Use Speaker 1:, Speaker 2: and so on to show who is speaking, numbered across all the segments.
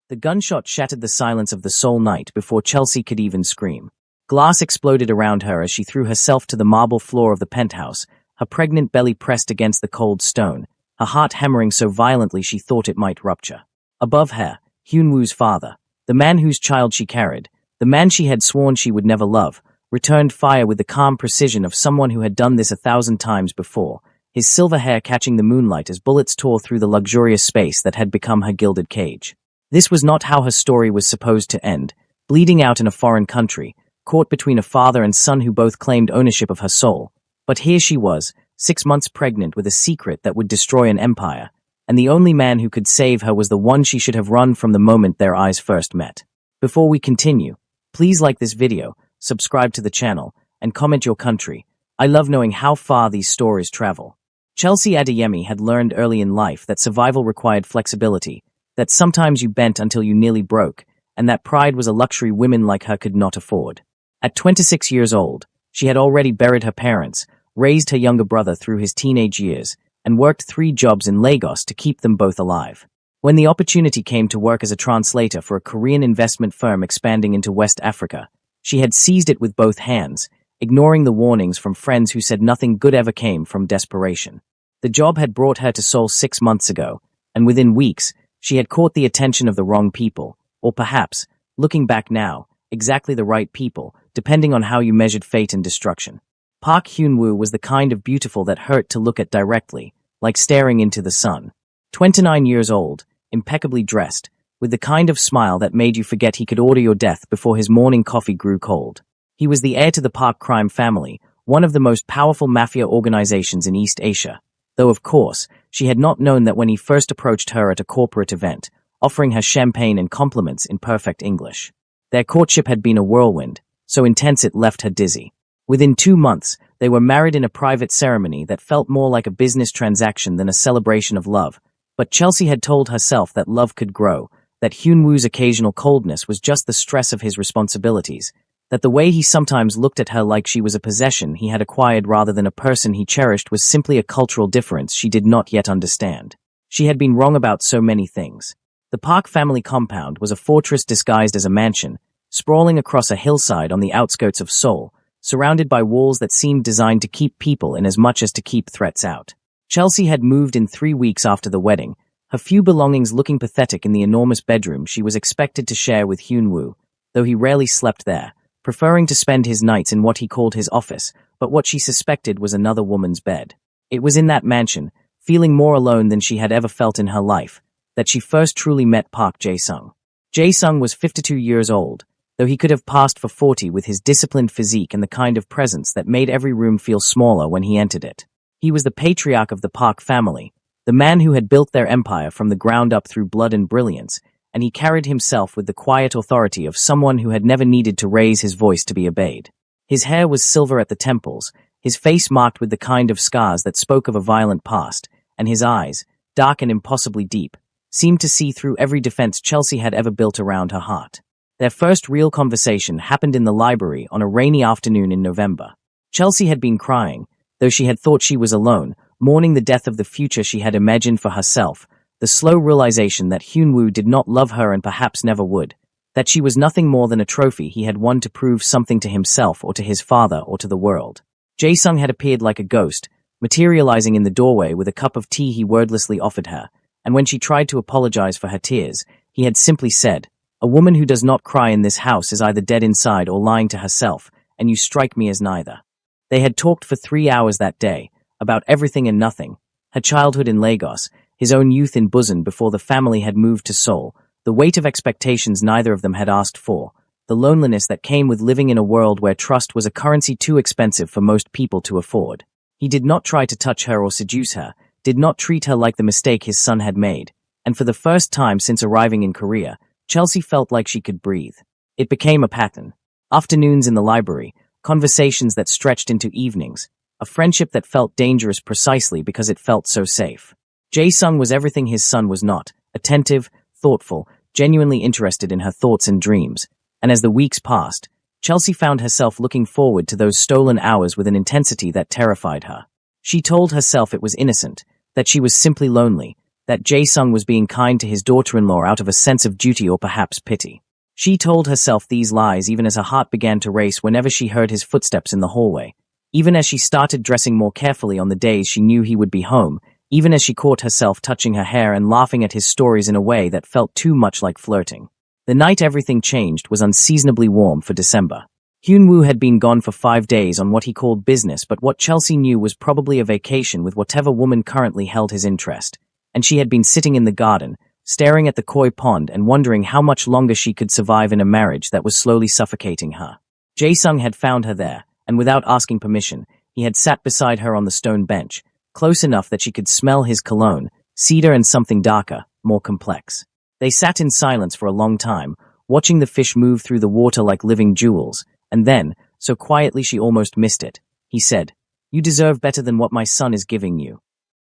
Speaker 1: The gunshot shattered the silence of the Seoul night before Chelsea could even scream. Glass exploded around her as she threw herself to the marble floor of the penthouse, her pregnant belly pressed against the cold stone, her heart hammering so violently she thought it might rupture. Above her, Hyun-woo's father, the man whose child she carried, the man she had sworn she would never love, returned fire with the calm precision of someone who had done this 1,000 times before, his silver hair catching the moonlight as bullets tore through the luxurious space that had become her gilded cage. This was not how her story was supposed to end, bleeding out in a foreign country, caught between a father and son who both claimed ownership of her soul. But here she was, 6 months pregnant with a secret that would destroy an empire, and the only man who could save her was the one she should have run from the moment their eyes first met. Before we continue, please like this video, subscribe to the channel, and comment your country. I love knowing how far these stories travel. Chelsea Adeyemi had learned early in life that survival required flexibility, that sometimes you bent until you nearly broke, and that pride was a luxury women like her could not afford. At 26 years old, she had already buried her parents, raised her younger brother through his teenage years, and worked 3 jobs in Lagos to keep them both alive. When the opportunity came to work as a translator for a Korean investment firm expanding into West Africa, she had seized it with both hands, ignoring the warnings from friends who said nothing good ever came from desperation. The job had brought her to Seoul 6 months ago, and within weeks, she had caught the attention of the wrong people, or perhaps, looking back now, exactly the right people, depending on how you measured fate and destruction. Park Hyun-woo was the kind of beautiful that hurt to look at directly, like staring into the sun. 29 years old, impeccably dressed, with the kind of smile that made you forget he could order your death before his morning coffee grew cold. He was the heir to the Park crime family, one of the most powerful mafia organizations in East Asia, though of course, she had not known that when he first approached her at a corporate event, offering her champagne and compliments in perfect English. Their courtship had been a whirlwind, so intense it left her dizzy. Within 2 months, they were married in a private ceremony that felt more like a business transaction than a celebration of love, but Chelsea had told herself that love could grow, that Hyun-woo's occasional coldness was just the stress of his responsibilities, that the way he sometimes looked at her like she was a possession he had acquired rather than a person he cherished was simply a cultural difference she did not yet understand. She had been wrong about so many things. The Park family compound was a fortress disguised as a mansion, sprawling across a hillside on the outskirts of Seoul, surrounded by walls that seemed designed to keep people in as much as to keep threats out. Chelsea had moved in 3 weeks after the wedding, her few belongings looking pathetic in the enormous bedroom she was expected to share with Hyun-woo, though he rarely slept there, preferring to spend his nights in what he called his office, but what she suspected was another woman's bed. It was in that mansion, feeling more alone than she had ever felt in her life, that she first truly met Park Jae-sung. Jae-sung was 52 years old, though he could have passed for 40 with his disciplined physique and the kind of presence that made every room feel smaller when he entered it. He was the patriarch of the Park family, the man who had built their empire from the ground up through blood and brilliance, and he carried himself with the quiet authority of someone who had never needed to raise his voice to be obeyed. His hair was silver at the temples, his face marked with the kind of scars that spoke of a violent past, and his eyes, dark and impossibly deep, seemed to see through every defense Chelsea had ever built around her heart. Their first real conversation happened in the library on a rainy afternoon in November. Chelsea had been crying, though she had thought she was alone, mourning the death of the future she had imagined for herself, the slow realization that Hyun-woo did not love her and perhaps never would, that she was nothing more than a trophy he had won to prove something to himself or to his father or to the world. Jae-sung had appeared like a ghost, materializing in the doorway with a cup of tea he wordlessly offered her, and when she tried to apologize for her tears, he had simply said, "A woman who does not cry in this house is either dead inside or lying to herself, and you strike me as neither." They had talked for 3 hours that day, about everything and nothing, her childhood in Lagos, his own youth in Busan before the family had moved to Seoul, the weight of expectations neither of them had asked for, the loneliness that came with living in a world where trust was a currency too expensive for most people to afford. He did not try to touch her or seduce her, did not treat her like the mistake his son had made, and for the first time since arriving in Korea, Chelsea felt like she could breathe. It became a pattern. Afternoons in the library, conversations that stretched into evenings, a friendship that felt dangerous precisely because it felt so safe. Jae-sung was everything his son was not, attentive, thoughtful, genuinely interested in her thoughts and dreams, and as the weeks passed, Chelsea found herself looking forward to those stolen hours with an intensity that terrified her. She told herself it was innocent, that she was simply lonely, that Jae-sung was being kind to his daughter-in-law out of a sense of duty or perhaps pity. She told herself these lies even as her heart began to race whenever she heard his footsteps in the hallway, even as she started dressing more carefully on the days she knew he would be home, even as she caught herself touching her hair and laughing at his stories in a way that felt too much like flirting. The night everything changed was unseasonably warm for December. Hyun-woo had been gone for 5 days on what he called business, but what Chelsea knew was probably a vacation with whatever woman currently held his interest, and she had been sitting in the garden, staring at the koi pond and wondering how much longer she could survive in a marriage that was slowly suffocating her. Jae-sung had found her there, and without asking permission, he had sat beside her on the stone bench, close enough that she could smell his cologne, cedar and something darker, more complex. They sat in silence for a long time, watching the fish move through the water like living jewels, and then, so quietly she almost missed it, he said, "You deserve better than what my son is giving you."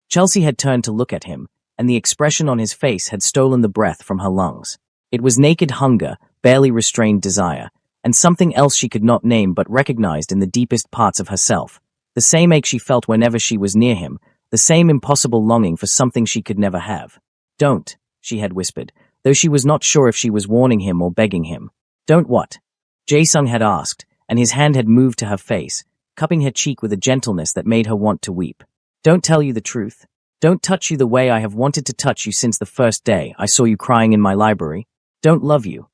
Speaker 1: Chelsea had turned to look at him, and the expression on his face had stolen the breath from her lungs. It was naked hunger, barely restrained desire, and something else she could not name but recognized in the deepest parts of herself, the same ache she felt whenever she was near him, the same impossible longing for something she could never have. "Don't," she had whispered, though she was not sure if she was warning him or begging him. "Don't what?" Jae-sung had asked, and his hand had moved to her face, cupping her cheek with a gentleness that made her want to weep. "Don't tell you the truth. Don't touch you the way I have wanted to touch you since the first day I saw you crying in my library. Don't love you."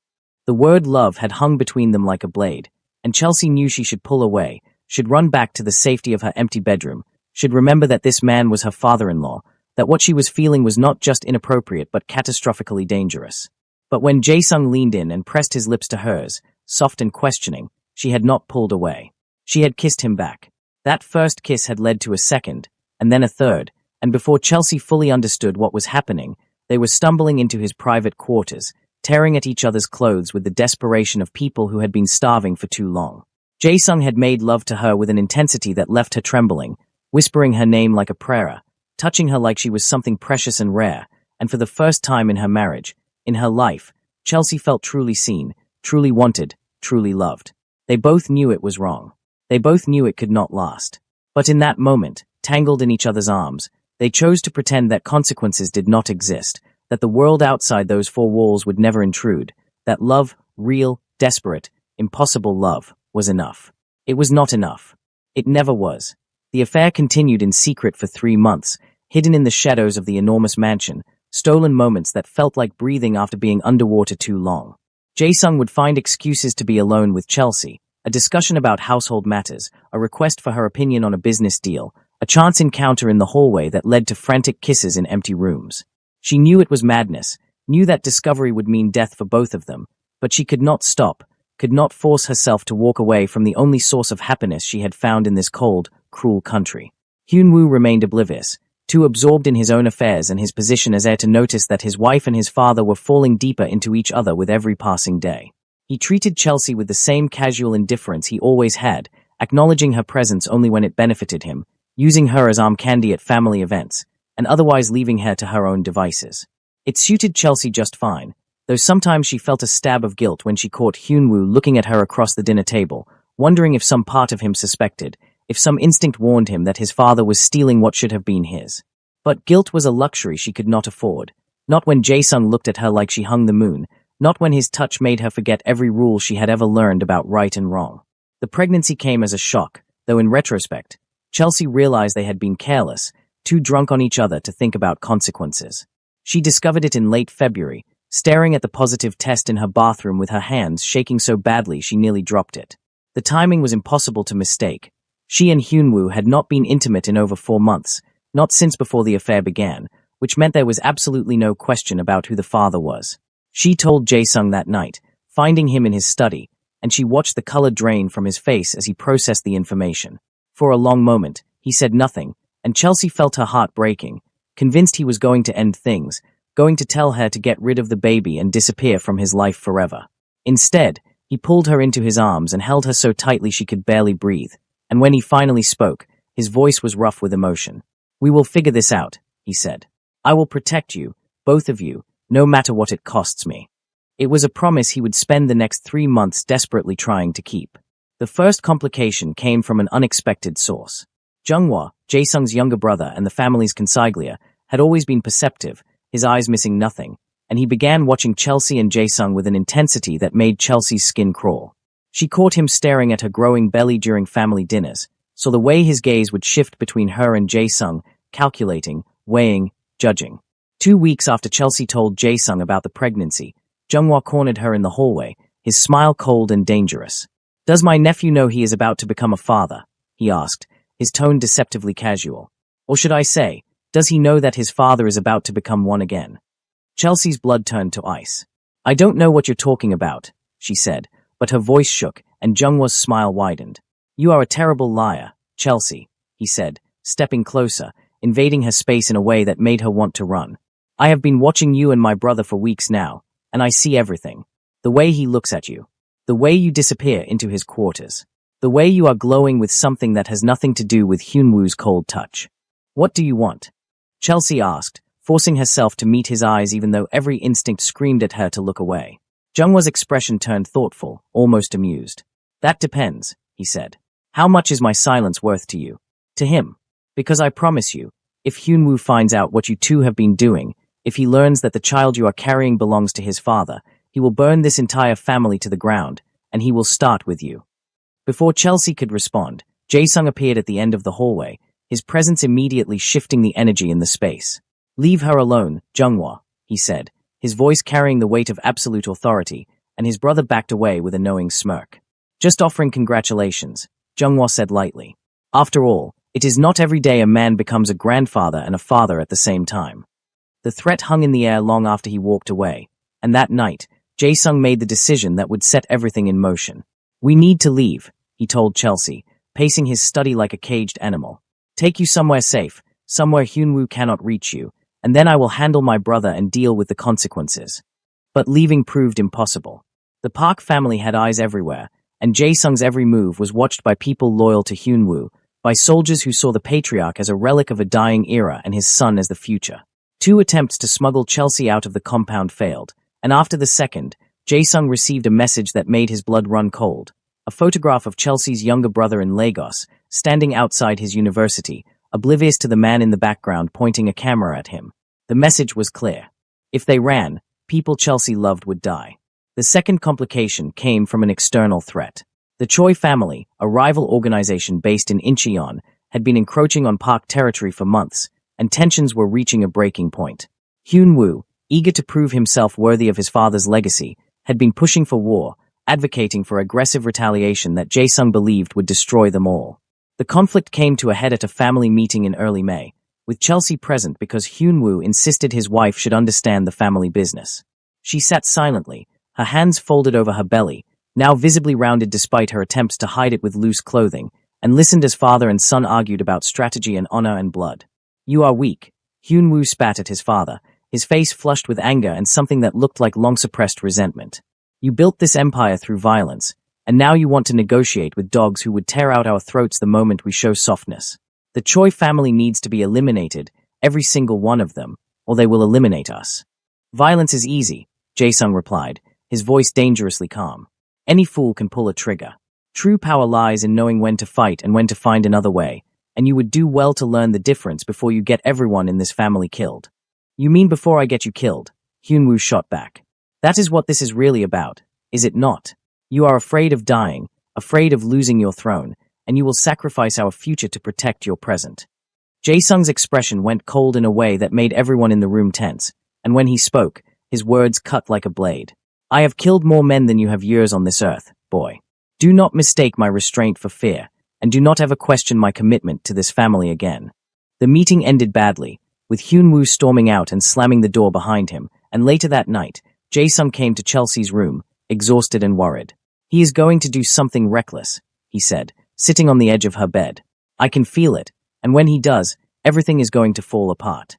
Speaker 1: The word love had hung between them like a blade, and Chelsea knew she should pull away, should run back to the safety of her empty bedroom, should remember that this man was her father-in-law, that what she was feeling was not just inappropriate but catastrophically dangerous. But when Jae-sung leaned in and pressed his lips to hers, soft and questioning, she had not pulled away. She had kissed him back. That first kiss had led to a second, and then a third, and before Chelsea fully understood what was happening, they were stumbling into his private quarters, tearing at each other's clothes with the desperation of people who had been starving for too long. Jae-sung had made love to her with an intensity that left her trembling, whispering her name like a prayer, touching her like she was something precious and rare, and for the first time in her marriage, in her life, Chelsea felt truly seen, truly wanted, truly loved. They both knew it was wrong. They both knew it could not last. But in that moment, tangled in each other's arms, they chose to pretend that consequences did not exist, that the world outside those four walls would never intrude, that love, real, desperate, impossible love, was enough. It was not enough. It never was. The affair continued in secret for 3 months, hidden in the shadows of the enormous mansion, stolen moments that felt like breathing after being underwater too long. Jae-sung would find excuses to be alone with Chelsea, a discussion about household matters, a request for her opinion on a business deal, a chance encounter in the hallway that led to frantic kisses in empty rooms. She knew it was madness, knew that discovery would mean death for both of them, but she could not stop, could not force herself to walk away from the only source of happiness she had found in this cold, cruel country. Hyun-woo remained oblivious, too absorbed in his own affairs and his position as heir to notice that his wife and his father were falling deeper into each other with every passing day. He treated Chelsea with the same casual indifference he always had, acknowledging her presence only when it benefited him, using her as arm candy at family events, and otherwise leaving her to her own devices. It suited Chelsea just fine, though sometimes she felt a stab of guilt when she caught Hyun-woo looking at her across the dinner table, wondering if some part of him suspected, if some instinct warned him that his father was stealing what should have been his. But guilt was a luxury she could not afford, not when Jae-sung looked at her like she hung the moon, not when his touch made her forget every rule she had ever learned about right and wrong. The pregnancy came as a shock, though in retrospect, Chelsea realized they had been careless, too drunk on each other to think about consequences. She discovered it in late February, staring at the positive test in her bathroom with her hands shaking so badly she nearly dropped it. The timing was impossible to mistake. She and Hyun-woo had not been intimate in over 4 months, not since before the affair began, which meant there was absolutely no question about who the father was. She told Jae-sung that night, finding him in his study, and she watched the color drain from his face as he processed the information. For a long moment, he said nothing, and Chelsea felt her heart breaking, convinced he was going to end things, going to tell her to get rid of the baby and disappear from his life forever. Instead, he pulled her into his arms and held her so tightly she could barely breathe, and when he finally spoke, his voice was rough with emotion. "We will figure this out," he said. "I will protect you, both of you, no matter what it costs me." It was a promise he would spend the next 3 months desperately trying to keep. The first complication came from an unexpected source. Jung-hwa, Jae-sung's younger brother and the family's consigliere, had always been perceptive, his eyes missing nothing, and he began watching Chelsea and Jae-sung with an intensity that made Chelsea's skin crawl. She caught him staring at her growing belly during family dinners, saw the way his gaze would shift between her and Jae-sung, calculating, weighing, judging. 2 weeks after Chelsea told Jae-sung about the pregnancy, Jung-hwa cornered her in the hallway, his smile cold and dangerous. "Does my nephew know he is about to become a father?" he asked, his tone deceptively casual. "Or should I say, does he know that his father is about to become one again?" Chelsea's blood turned to ice. "I don't know what you're talking about," she said, but her voice shook, and Jung-hwa's smile widened. "You are a terrible liar, Chelsea," he said, stepping closer, invading her space in a way that made her want to run. "I have been watching you and my brother for weeks now, and I see everything. The way he looks at you. The way you disappear into his quarters. The way you are glowing with something that has nothing to do with Hyunwoo's cold touch. What do you want?" Chelsea asked, forcing herself to meet his eyes even though every instinct screamed at her to look away. Jung-hwa's expression turned thoughtful, almost amused. "That depends," he said. "How much is my silence worth to you?" "To him. Because I promise you, if Hyunwoo finds out what you two have been doing, if he learns that the child you are carrying belongs to his father, he will burn this entire family to the ground, and he will start with you." Before Chelsea could respond, Jae-sung appeared at the end of the hallway, his presence immediately shifting the energy in the space. "Leave her alone, Jung-hwa," he said, his voice carrying the weight of absolute authority, and his brother backed away with a knowing smirk. "Just offering congratulations," Jung-hwa said lightly. "After all, it is not every day a man becomes a grandfather and a father at the same time." The threat hung in the air long after he walked away, and that night, Jae-sung made the decision that would set everything in motion. "We need to leave," he told Chelsea, pacing his study like a caged animal. "Take you somewhere safe, somewhere Hyunwoo cannot reach you, and then I will handle my brother and deal with the consequences." But leaving proved impossible. The Park family had eyes everywhere, and Jae-sung's every move was watched by people loyal to Hyunwoo, by soldiers who saw the patriarch as a relic of a dying era and his son as the future. 2 attempts to smuggle Chelsea out of the compound failed, and after the second, Jae-sung received a message that made his blood run cold. A photograph of Chelsea's younger brother in Lagos, standing outside his university, oblivious to the man in the background pointing a camera at him. The message was clear. If they ran, people Chelsea loved would die. The second complication came from an external threat. The Choi family, a rival organization based in Incheon, had been encroaching on Park territory for months, and tensions were reaching a breaking point. Hyunwoo, eager to prove himself worthy of his father's legacy, had been pushing for war, advocating for aggressive retaliation that Jae-sung believed would destroy them all. The conflict came to a head at a family meeting in early May, with Chelsea present because Hyunwoo insisted his wife should understand the family business. She sat silently, her hands folded over her belly, now visibly rounded despite her attempts to hide it with loose clothing, and listened as father and son argued about strategy and honor and blood. "You are weak," Hyunwoo spat at his father, his face flushed with anger and something that looked like long-suppressed resentment. "You built this empire through violence, and now you want to negotiate with dogs who would tear out our throats the moment we show softness. The Choi family needs to be eliminated, every single one of them, or they will eliminate us." "Violence is easy," Jae-sung replied, his voice dangerously calm. "Any fool can pull a trigger. True power lies in knowing when to fight and when to find another way, and you would do well to learn the difference before you get everyone in this family killed." "You mean before I get you killed?" Hyunwoo shot back. "That is what this is really about, is it not? You are afraid of dying, afraid of losing your throne, and you will sacrifice our future to protect your present." Jae-sung's expression went cold in a way that made everyone in the room tense, and when he spoke, his words cut like a blade. "I have killed more men than you have years on this earth, boy. Do not mistake my restraint for fear, and do not ever question my commitment to this family again." The meeting ended badly, with Hyunwoo storming out and slamming the door behind him, and later that night, Jae-sung came to Chelsea's room, exhausted and worried. "He is going to do something reckless," he said, sitting on the edge of her bed. "I can feel it, and when he does, everything is going to fall apart."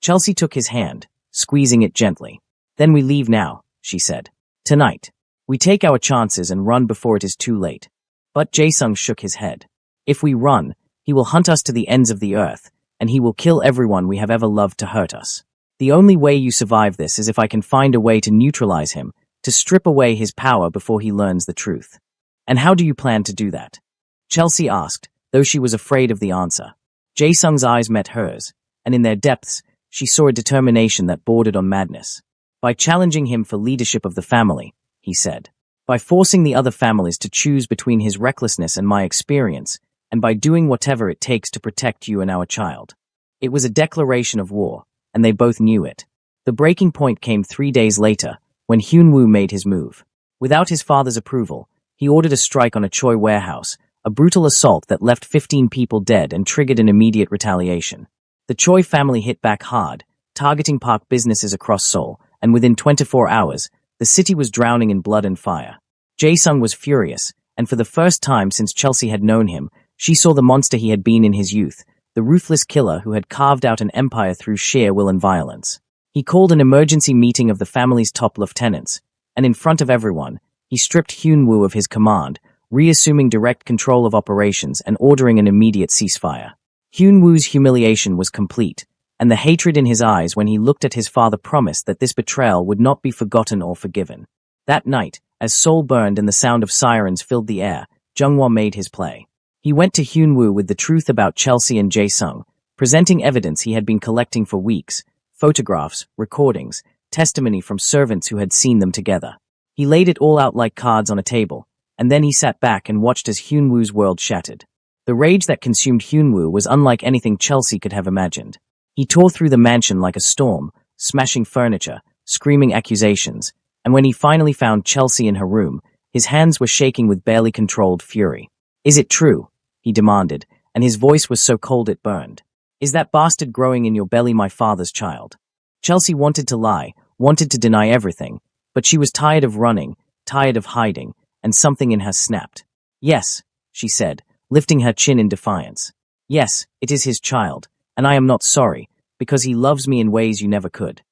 Speaker 1: Chelsea took his hand, squeezing it gently. "Then we leave now," she said. "Tonight. We take our chances and run before it is too late." But Jae-sung shook his head. "If we run, he will hunt us to the ends of the earth, and he will kill everyone we have ever loved to hurt us. The only way you survive this is if I can find a way to neutralize him, to strip away his power before he learns the truth." "And how do you plan to do that?" Chelsea asked, though she was afraid of the answer. Jae-sung's eyes met hers, and in their depths, she saw a determination that bordered on madness. By challenging him for leadership of the family, he said. By forcing the other families to choose between his recklessness and my experience, and by doing whatever it takes to protect you and our child. It was a declaration of war, and they both knew it. The breaking point came 3 days later, when Hyunwoo made his move. Without his father's approval, he ordered a strike on a Choi warehouse, a brutal assault that left 15 people dead and triggered an immediate retaliation. The Choi family hit back hard, targeting Park businesses across Seoul, and within 24 hours, the city was drowning in blood and fire. Jae-sung was furious, and for the first time since Chelsea had known him, she saw the monster he had been in his youth, the ruthless killer who had carved out an empire through sheer will and violence. He called an emergency meeting of the family's top lieutenants, and in front of everyone, he stripped Hyunwoo of his command, reassuming direct control of operations and ordering an immediate ceasefire. Hyunwoo's humiliation was complete, and the hatred in his eyes when he looked at his father promised that this betrayal would not be forgotten or forgiven. That night, as Seoul burned and the sound of sirens filled the air, Jung-woo made his play. He went to Hyunwoo with the truth about Chelsea and Jae-sung, presenting evidence he had been collecting for weeks, photographs, recordings, testimony from servants who had seen them together. He laid it all out like cards on a table, and then he sat back and watched as Hyunwoo's world shattered. The rage that consumed Hyunwoo was unlike anything Chelsea could have imagined. He tore through the mansion like a storm, smashing furniture, screaming accusations, and when he finally found Chelsea in her room, his hands were shaking with barely controlled fury. "Is it true?" he demanded, and his voice was so cold it burned. "Is that bastard growing in your belly my father's child?" Chelsea wanted to lie, wanted to deny everything, but she was tired of running, tired of hiding, and something in her snapped. "Yes," she said, lifting her chin in defiance. "Yes, it is his child, and I am not sorry, because he loves me in ways you never could."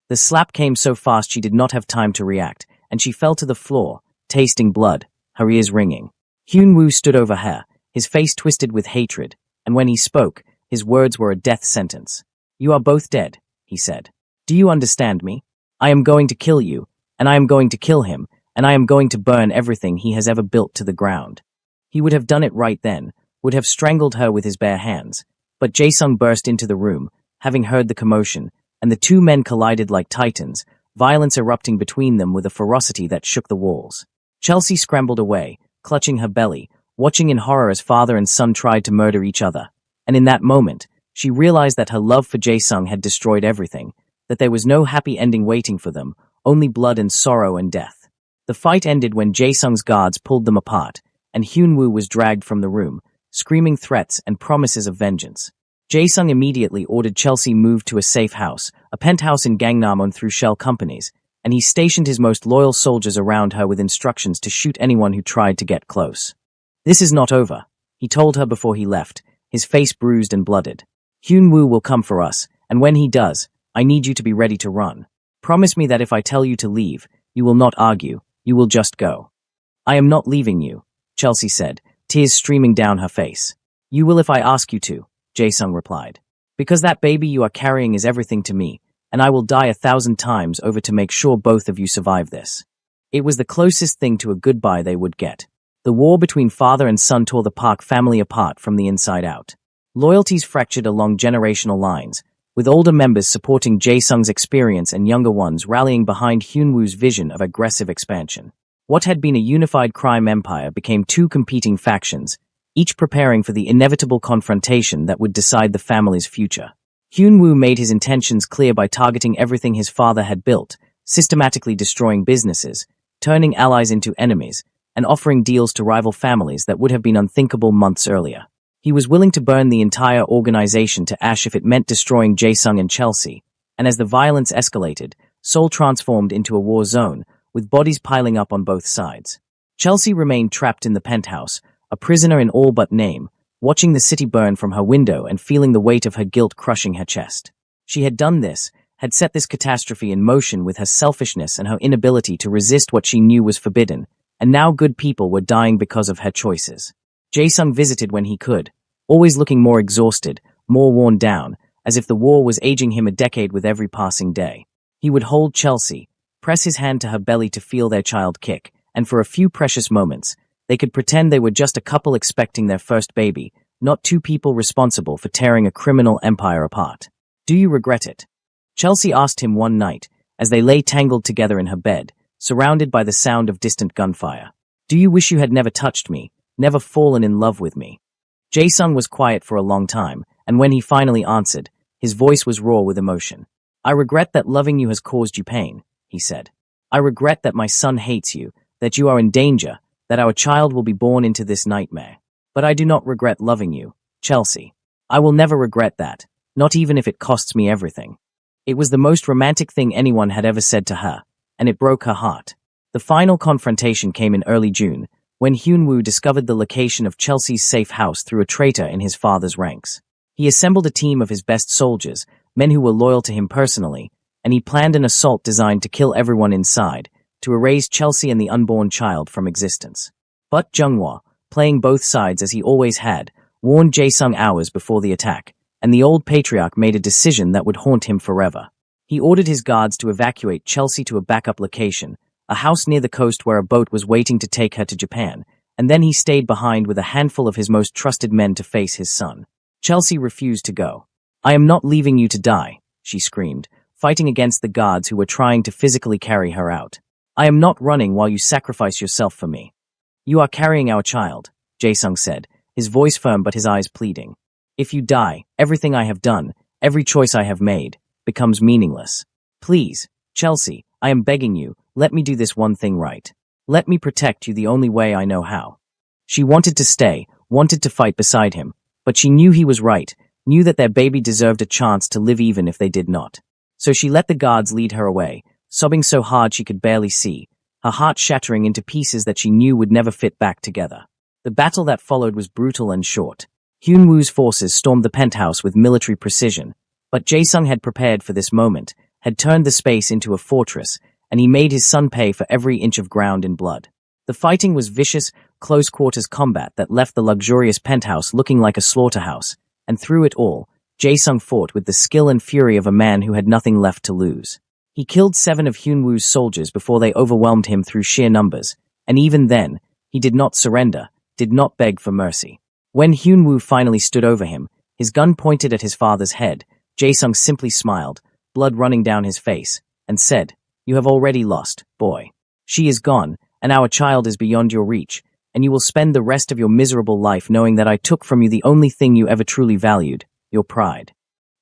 Speaker 1: The slap came so fast she did not have time to react, and she fell to the floor, tasting blood, her ears ringing. Hyunwoo stood over her, his face twisted with hatred, and when he spoke, his words were a death sentence. "You are both dead," he said. "Do you understand me? I am going to kill you, and I am going to kill him, and I am going to burn everything he has ever built to the ground." He would have done it right then, would have strangled her with his bare hands, but Jae-sung burst into the room, having heard the commotion, and the two men collided like titans, violence erupting between them with a ferocity that shook the walls. Chelsea scrambled away, clutching her belly, watching in horror as father and son tried to murder each other. And in that moment, she realized that her love for Jae-sung had destroyed everything, that there was no happy ending waiting for them, only blood and sorrow and death. The fight ended when Jae-sung's guards pulled them apart, and Hyunwoo was dragged from the room, screaming threats and promises of vengeance. Jae-sung immediately ordered Chelsea moved to a safe house, a penthouse in Gangnam owned through shell companies, and he stationed his most loyal soldiers around her with instructions to shoot anyone who tried to get close. "This is not over," he told her before he left, his face bruised and blooded. "Hyunwoo will come for us, and when he does, I need you to be ready to run. Promise me that if I tell you to leave, you will not argue, you will just go." "I am not leaving you," Chelsea said, tears streaming down her face. "You will if I ask you to," Jae-sung replied. "Because that baby you are carrying is everything to me, and I will die 1,000 times over to make sure both of you survive this." It was the closest thing to a goodbye they would get. The war between father and son tore the Park family apart from the inside out. Loyalties fractured along generational lines, with older members supporting Jae-sung's experience and younger ones rallying behind Hyunwoo's vision of aggressive expansion. What had been a unified crime empire became two competing factions, each preparing for the inevitable confrontation that would decide the family's future. Hyunwoo made his intentions clear by targeting everything his father had built, systematically destroying businesses, turning allies into enemies, and offering deals to rival families that would have been unthinkable months earlier. He was willing to burn the entire organization to ash if it meant destroying Jae-sung and Chelsea, and as the violence escalated, Seoul transformed into a war zone, with bodies piling up on both sides. Chelsea remained trapped in the penthouse, a prisoner in all but name, watching the city burn from her window and feeling the weight of her guilt crushing her chest. She had done this, had set this catastrophe in motion with her selfishness and her inability to resist what she knew was forbidden, and now good people were dying because of her choices. Jae-sung visited when he could, always looking more exhausted, more worn down, as if the war was aging him a decade with every passing day. He would hold Chelsea, press his hand to her belly to feel their child kick, and for a few precious moments, they could pretend they were just a couple expecting their first baby, not two people responsible for tearing a criminal empire apart. "Do you regret it?" Chelsea asked him one night, as they lay tangled together in her bed, surrounded by the sound of distant gunfire. Do you wish you had never touched me, never fallen in love with me? Jae-sung was quiet for a long time, and when he finally answered, his voice was raw with emotion. I regret that loving you has caused you pain, he said. I regret that my son hates you, that you are in danger, that our child will be born into this nightmare. But I do not regret loving you, Chelsea. I will never regret that, not even if it costs me everything. It was the most romantic thing anyone had ever said to her, and it broke her heart. The final confrontation came in early June, when Hyun-woo discovered the location of Chelsea's safe house through a traitor in his father's ranks. He assembled a team of his best soldiers, men who were loyal to him personally, and he planned an assault designed to kill everyone inside, to erase Chelsea and the unborn child from existence. But Jung-woo, playing both sides as he always had, warned Jae-sung hours before the attack, and the old patriarch made a decision that would haunt him forever. He ordered his guards to evacuate Chelsea to a backup location, a house near the coast where a boat was waiting to take her to Japan, and then he stayed behind with a handful of his most trusted men to face his son. Chelsea refused to go. I am not leaving you to die, she screamed, fighting against the guards who were trying to physically carry her out. I am not running while you sacrifice yourself for me. You are carrying our child, Jae-sung said, his voice firm but his eyes pleading. If you die, everything I have done, every choice I have made, becomes meaningless. Please, Chelsea, I am begging you, let me do this one thing right. Let me protect you the only way I know how. She wanted to stay, wanted to fight beside him, but she knew he was right, knew that their baby deserved a chance to live even if they did not. So she let the guards lead her away, sobbing so hard she could barely see, her heart shattering into pieces that she knew would never fit back together. The battle that followed was brutal and short. Hyun-woo's forces stormed the penthouse with military precision, but Jae-sung had prepared for this moment, had turned the space into a fortress, and he made his son pay for every inch of ground in blood. The fighting was vicious, close-quarters combat that left the luxurious penthouse looking like a slaughterhouse, and through it all, Jae-sung fought with the skill and fury of a man who had nothing left to lose. He killed 7 of Hyun-woo's soldiers before they overwhelmed him through sheer numbers, and even then, he did not surrender, did not beg for mercy. When Hyun-woo finally stood over him, his gun pointed at his father's head, Jae-sung simply smiled, blood running down his face, and said, You have already lost, boy. She is gone, and our child is beyond your reach, and you will spend the rest of your miserable life knowing that I took from you the only thing you ever truly valued, your pride.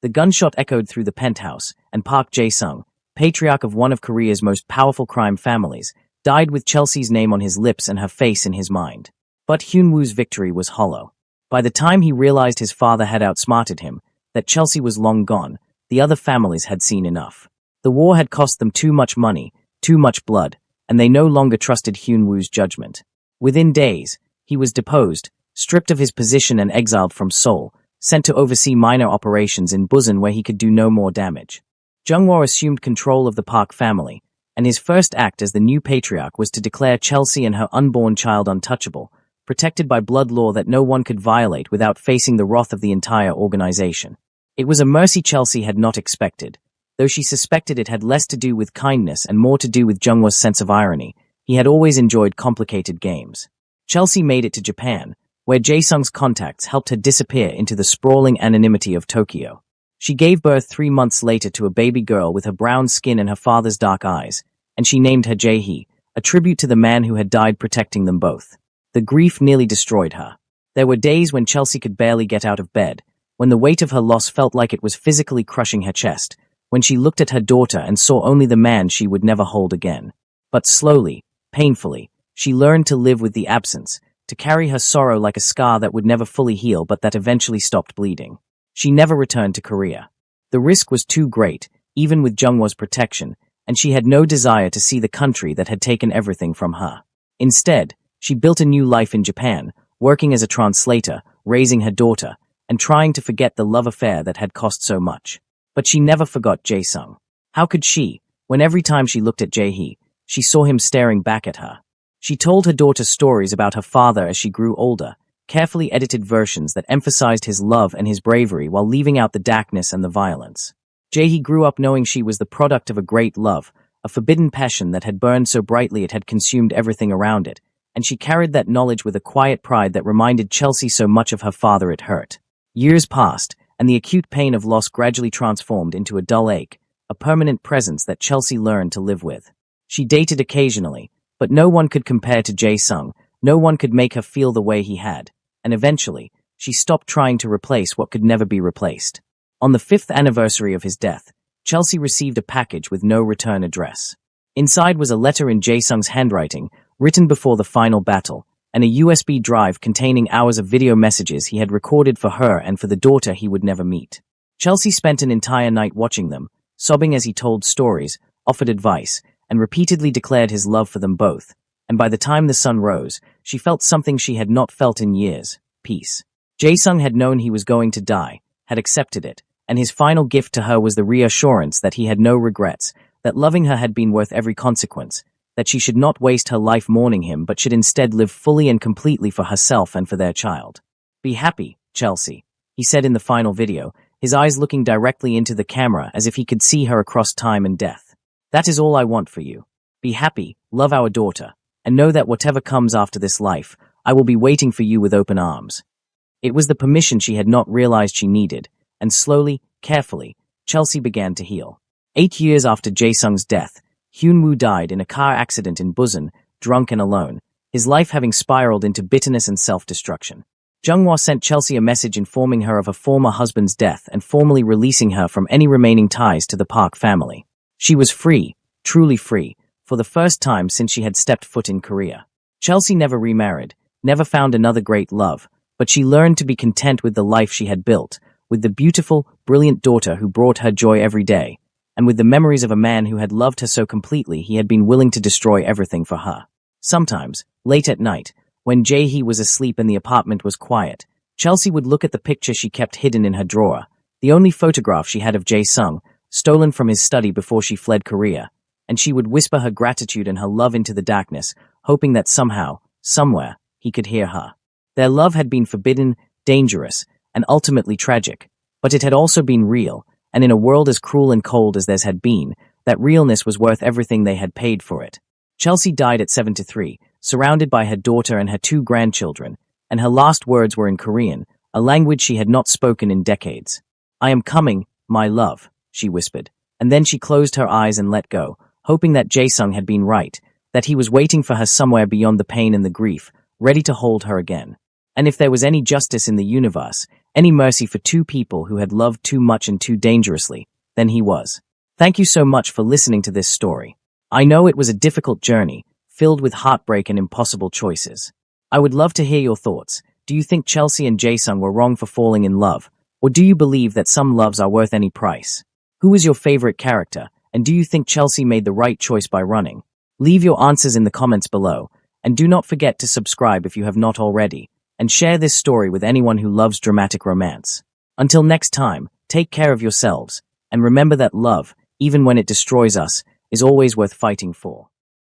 Speaker 1: The gunshot echoed through the penthouse, and Park Jae-sung, patriarch of one of Korea's most powerful crime families, died with Chelsea's name on his lips and her face in his mind. But Hyun-woo's victory was hollow. By the time he realized his father had outsmarted him, that Chelsea was long gone, the other families had seen enough. The war had cost them too much money, too much blood, and they no longer trusted Hyun-woo's judgment. Within days, he was deposed, stripped of his position and exiled from Seoul, sent to oversee minor operations in Busan where he could do no more damage. Jung-woo assumed control of the Park family, and his first act as the new patriarch was to declare Chelsea and her unborn child untouchable, protected by blood law that no one could violate without facing the wrath of the entire organization. It was a mercy Chelsea had not expected. Though she suspected it had less to do with kindness and more to do with Jung-woo's sense of irony, he had always enjoyed complicated games. Chelsea made it to Japan, where Jae-sung's contacts helped her disappear into the sprawling anonymity of Tokyo. She gave birth 3 months later to a baby girl with her brown skin and her father's dark eyes, and she named her Jae-hee, a tribute to the man who had died protecting them both. The grief nearly destroyed her. There were days when Chelsea could barely get out of bed, when the weight of her loss felt like it was physically crushing her chest, when she looked at her daughter and saw only the man she would never hold again. But slowly, painfully, she learned to live with the absence, to carry her sorrow like a scar that would never fully heal but that eventually stopped bleeding. She never returned to Korea. The risk was too great, even with Jung-woo's protection, and she had no desire to see the country that had taken everything from her. Instead, she built a new life in Japan, working as a translator, raising her daughter, and trying to forget the love affair that had cost so much. But she never forgot Jae-sung. How could she, when every time she looked at Jae-hee, she saw him staring back at her? She told her daughter stories about her father as she grew older, carefully edited versions that emphasized his love and his bravery while leaving out the darkness and the violence. Jae-hee grew up knowing she was the product of a great love, a forbidden passion that had burned so brightly it had consumed everything around it, and she carried that knowledge with a quiet pride that reminded Chelsea so much of her father it hurt. Years passed, and the acute pain of loss gradually transformed into a dull ache, a a permanent presence that Chelsea learned to live with. She dated occasionally, but no one could compare to Jae-sung, no one could make her feel the way he had, and eventually, she stopped trying to replace what could never be replaced. On the 5th anniversary of his death, Chelsea received a package with no return address. Inside was a letter in Jae-sung's handwriting, written before the final battle, and a USB drive containing hours of video messages he had recorded for her and for the daughter he would never meet. Chelsea spent an entire night watching them, sobbing as he told stories, offered advice, and repeatedly declared his love for them both, and by the time the sun rose, she felt something she had not felt in years: peace. Jae-sung had known he was going to die, had accepted it, and his final gift to her was the reassurance that he had no regrets, that loving her had been worth every consequence, that she should not waste her life mourning him but should instead live fully and completely for herself and for their child. "Be happy, Chelsea," he said in the final video, his eyes looking directly into the camera as if he could see her across time and death. "That is all I want for you. Be happy, love our daughter, and know that whatever comes after this life, I will be waiting for you with open arms." It was the permission she had not realized she needed, and slowly, carefully, Chelsea began to heal. 8 years after Jae-sung's death, Hyun-woo died in a car accident in Busan, drunk and alone, his life having spiraled into bitterness and self-destruction. Jung-hwa sent Chelsea a message informing her of her former husband's death and formally releasing her from any remaining ties to the Park family. She was free, truly free, for the first time since she had stepped foot in Korea. Chelsea never remarried, never found another great love, but she learned to be content with the life she had built, with the beautiful, brilliant daughter who brought her joy every day, and with the memories of a man who had loved her so completely he had been willing to destroy everything for her. Sometimes, late at night, when Jae-hee was asleep and the apartment was quiet, Chelsea would look at the picture she kept hidden in her drawer, the only photograph she had of Jae-sung, stolen from his study before she fled Korea, and she would whisper her gratitude and her love into the darkness, hoping that somehow, somewhere, he could hear her. Their love had been forbidden, dangerous, and ultimately tragic, but it had also been real, and in a world as cruel and cold as theirs had been, that realness was worth everything they had paid for it. Chelsea died at 73, surrounded by her daughter and her 2 grandchildren, and her last words were in Korean, a language she had not spoken in decades. "I am coming, my love," she whispered, and then she closed her eyes and let go, hoping that Jae-sung had been right, that he was waiting for her somewhere beyond the pain and the grief, ready to hold her again. And if there was any justice in the universe, any mercy for 2 people who had loved too much and too dangerously, then he was. Thank you so much for listening to this story. I know it was a difficult journey, filled with heartbreak and impossible choices. I would love to hear your thoughts. Do you think Chelsea and Jae-sung were wrong for falling in love? Or do you believe that some loves are worth any price? Who is your favorite character? And do you think Chelsea made the right choice by running? Leave your answers in the comments below, and do not forget to subscribe if you have not already, and share this story with anyone who loves dramatic romance. Until next time, take care of yourselves, and remember that love, even when it destroys us, is always worth fighting for.